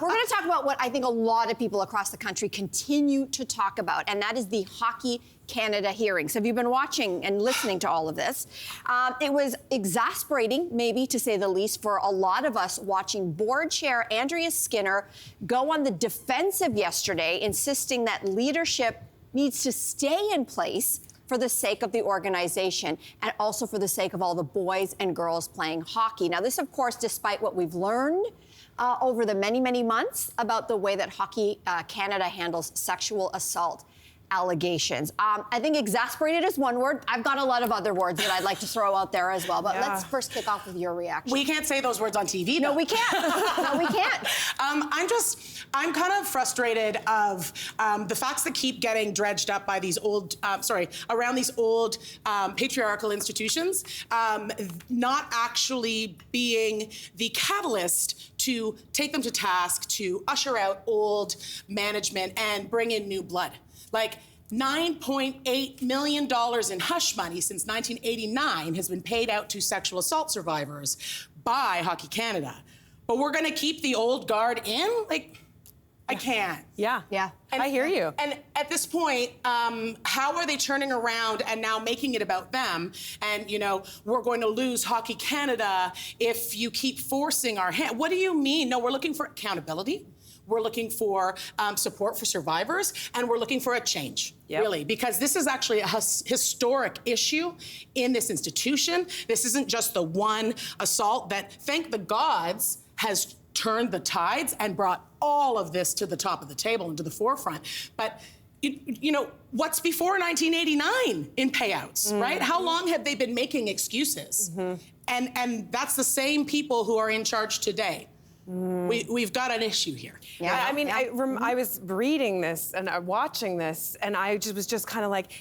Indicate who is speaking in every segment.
Speaker 1: We're going to talk about what I think a lot of people across the country continue to talk about, and that is the Hockey Canada hearings. Have you been watching and listening to all of this? It was exasperating, maybe to say the least, for a lot of us watching Board Chair Andrea Skinner go on the defensive yesterday, insisting that leadership needs to stay in place for the sake of the organization and also for the sake of all the boys and girls playing hockey. Now, this, of course, despite what we've learned over the many, many months about the way that Hockey Canada handles sexual assault allegations. I think exasperated is one word. I've got a lot of other words that I'd like to throw out there as well, but let's first kick off with your reaction.
Speaker 2: We can't say those words on TV,
Speaker 1: No, we can't. No, we can't.
Speaker 2: I'm kind of frustrated of the facts that keep getting dredged up by these old, around these old patriarchal institutions, not actually being the catalyst to take them to task, to usher out old management and bring in new blood. Like, $9.8 million in hush money since 1989 has been paid out to sexual assault survivors by Hockey Canada. But we're gonna keep the old guard in? Like, I can't.
Speaker 3: Yeah.
Speaker 2: And,
Speaker 3: I hear you.
Speaker 2: And at this point, how are they turning around and now making it about them? And, we're going to lose Hockey Canada if you keep forcing our hand. What do you mean? No, we're looking for accountability. We're looking for support for survivors, and we're looking for a change, really, because this is actually a historic issue in this institution. This isn't just the one assault that, thank the gods, has turned the tides and brought all of this to the top of the table and to the forefront. But what's before 1989 in payouts, right? How long have they been making excuses? And that's the same people who are in charge today. We've got an issue here.
Speaker 3: Yeah. I mean, I was reading this and watching this, and I was just kind of like,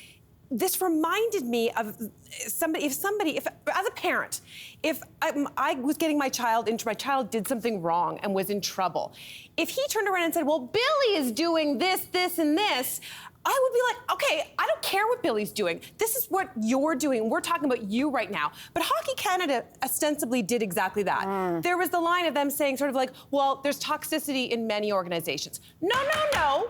Speaker 3: this reminded me of somebody, if as a parent, if I was getting my child did something wrong and was in trouble, if he turned around and said, well, Billy is doing this, this, and this, I would be like, okay, I don't care what Billy's doing. This is what you're doing. We're talking about you right now. But Hockey Canada ostensibly did exactly that. There was the line of them saying sort of like, well, there's toxicity in many organizations. No.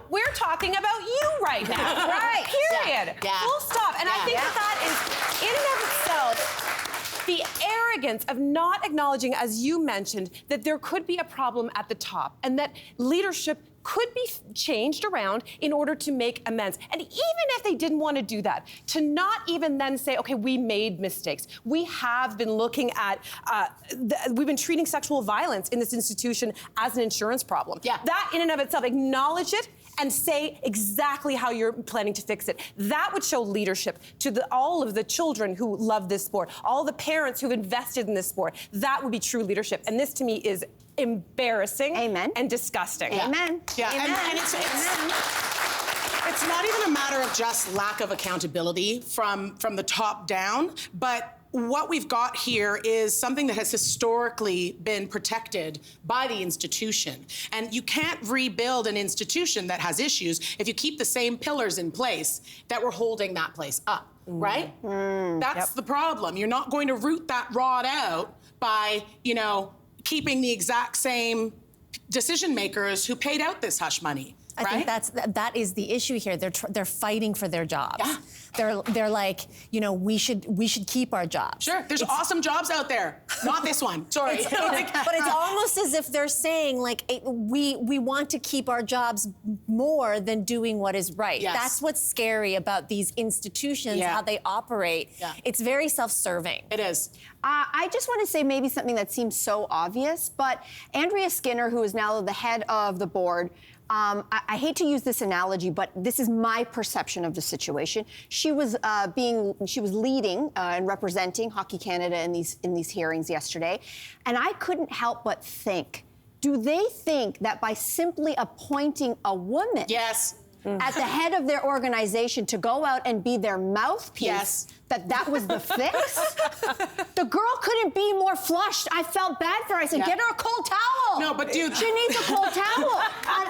Speaker 3: We're talking about you right now.
Speaker 1: Right.
Speaker 3: Period.
Speaker 1: Yeah.
Speaker 3: Full stop. And I think that is, in and of itself, the arrogance of not acknowledging, as you mentioned, that there could be a problem at the top and that leadership could be changed around in order to make amends. And even if they didn't want to do that, to not even then say, okay, we made mistakes. We have been looking at, we've been treating sexual violence in this institution as an insurance problem.
Speaker 2: Yeah.
Speaker 3: That in and of itself, acknowledge it and say exactly how you're planning to fix it. That would show leadership to all of the children who love this sport, all the parents who've invested in this sport. That would be true leadership. And this to me is embarrassing and disgusting.
Speaker 1: Amen.
Speaker 2: Yeah,
Speaker 1: Amen.
Speaker 2: And it's not even a matter of just lack of accountability from the top down, but what we've got here is something that has historically been protected by the institution. And you can't rebuild an institution that has issues if you keep the same pillars in place that were holding that place up, right? That's the problem. You're not going to root that rod out by, keeping the exact same decision makers who paid out this hush money.
Speaker 4: I think that is the issue here. They're fighting for their jobs.
Speaker 2: Yeah.
Speaker 4: They're like, we should keep our jobs.
Speaker 2: Sure, there's awesome jobs out there. Not this one. Sorry.
Speaker 4: But it's almost as if they're saying, like, we want to keep our jobs more than doing what is right.
Speaker 2: Yes.
Speaker 4: That's what's scary about these institutions, how they operate.
Speaker 2: Yeah.
Speaker 4: It's very self-serving.
Speaker 2: It is.
Speaker 1: I just want to say maybe something that seems so obvious, but Andrea Skinner, who is now the head of the board, I hate to use this analogy, but this is my perception of the situation. She was leading and representing Hockey Canada in these hearings yesterday, and I couldn't help but think, do they think that by simply appointing a woman at the head of their organization to go out and be their mouthpiece, that was the fix? The girl couldn't be more flushed. I felt bad for her. I said, get her a cold towel.
Speaker 2: No, but dude.
Speaker 1: She needs a cold towel. And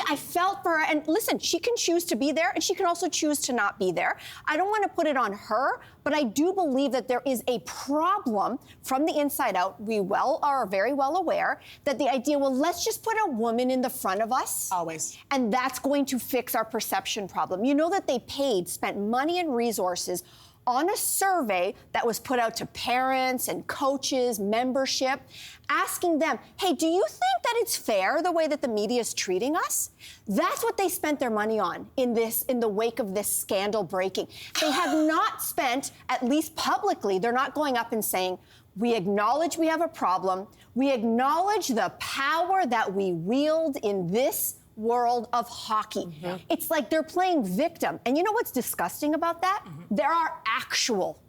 Speaker 1: I felt for her. And listen, she can choose to be there, and she can also choose to not be there. I don't want to put it on her, but I do believe that there is a problem from the inside out. We are very well aware that the idea, well, let's just put a woman in the front of us.
Speaker 2: Always.
Speaker 1: And that's going to fix our perception problem. You know that they spent money and resources on a survey that was put out to parents and coaches, membership, asking them, hey, do you think that it's fair the way that the media is treating us? That's what they spent their money on in the wake of this scandal breaking. They have not spent, at least publicly, they're not going up and saying, we acknowledge we have a problem. We acknowledge the power that we wield in this world of hockey. It's like they're playing victim. And you know what's disgusting about that? There are actual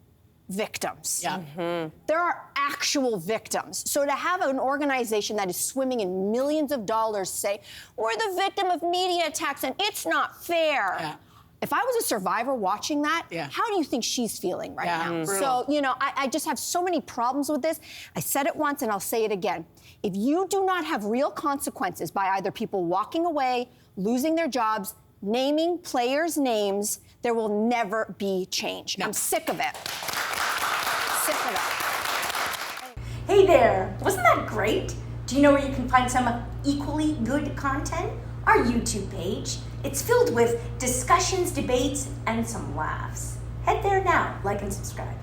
Speaker 1: victims. There are actual victims. So to have an organization that is swimming in millions of dollars say, we're the victim of media attacks and it's not fair. If I was a survivor watching that, how do you think she's feeling right now? So, I just have so many problems with this. I said it once and I'll say it again. If you do not have real consequences by either people walking away, losing their jobs, naming players' names, there will never be change. I'm sick of it. Sick of it.
Speaker 5: Hey there, wasn't that great? Do you know where you can find some equally good content? Our YouTube page. It's filled with discussions, debates, and some laughs. Head there now, like and subscribe.